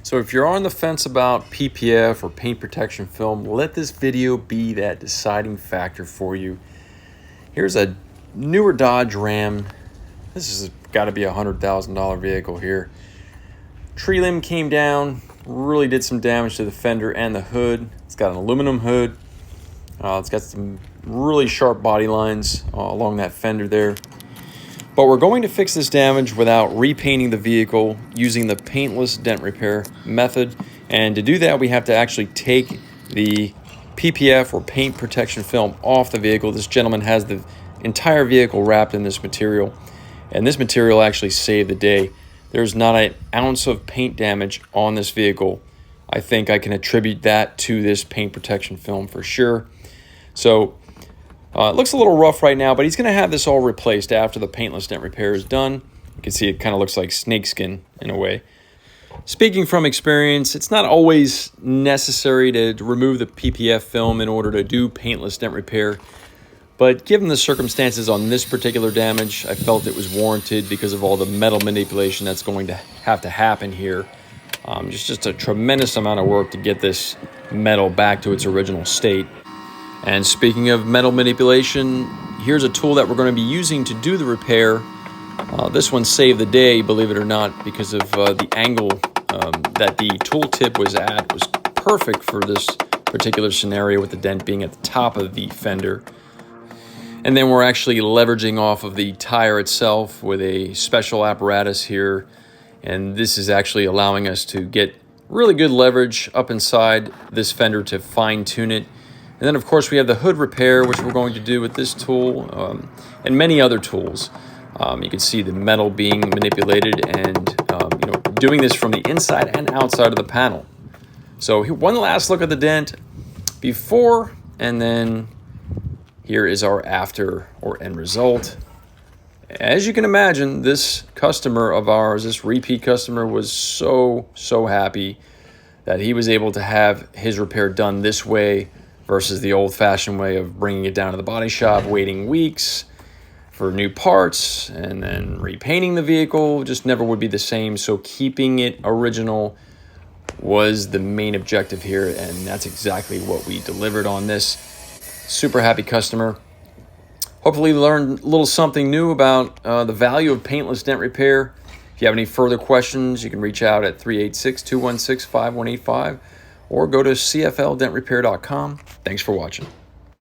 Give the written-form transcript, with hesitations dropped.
So if you're on the fence about PPF or paint protection film, let this video be that deciding factor for you. Here's a newer Dodge Ram. This has got to be a $100,000 vehicle here. Tree limb came down, really did some damage to the fender and the hood. It's got an aluminum hood. It's got some really sharp body lines along that fender there. But we're going to fix this damage without repainting the vehicle using the paintless dent repair method. And to do that, we have to actually take the PPF or paint protection film off the vehicle. This gentleman has the entire vehicle wrapped in this material, and this material actually saved the day. There's not an ounce of paint damage on this vehicle. I think I can attribute that to this paint protection film for sure. So it looks a little rough right now, but he's going to have this all replaced after the paintless dent repair is done. You can see it kind of looks like snakeskin in a way. Speaking from experience, it's not always necessary to remove the PPF film in order to do paintless dent repair. But given the circumstances on this particular damage, I felt it was warranted because of all the metal manipulation that's going to have to happen here. Just a tremendous amount of work to get this metal back to its original state. And speaking of metal manipulation, here's a tool that we're going to be using to do the repair. This one saved the day, believe it or not, because of the angle that the tool tip was at was perfect for this particular scenario, with the dent being at the top of the fender. And then we're actually leveraging off of the tire itself with a special apparatus here. And this is actually allowing us to get really good leverage up inside this fender to fine tune it. And then, of course, we have the hood repair, which we're going to do with this tool and many other tools. You can see the metal being manipulated and doing this from the inside and outside of the panel. So one last look at the dent before, and then here is our after or end result. As you can imagine, this customer of ours, this repeat customer, was so happy that he was able to have his repair done this way versus the old-fashioned way of bringing it down to the body shop, waiting weeks for new parts, and then repainting the vehicle. Just never would be the same. So keeping it original was the main objective here, and that's exactly what we delivered on this. Super happy customer. Hopefully you learned a little something new about the value of paintless dent repair. If you have any further questions, you can reach out at 386-216-5185 or go to cfldentrepair.com. Thanks for watching.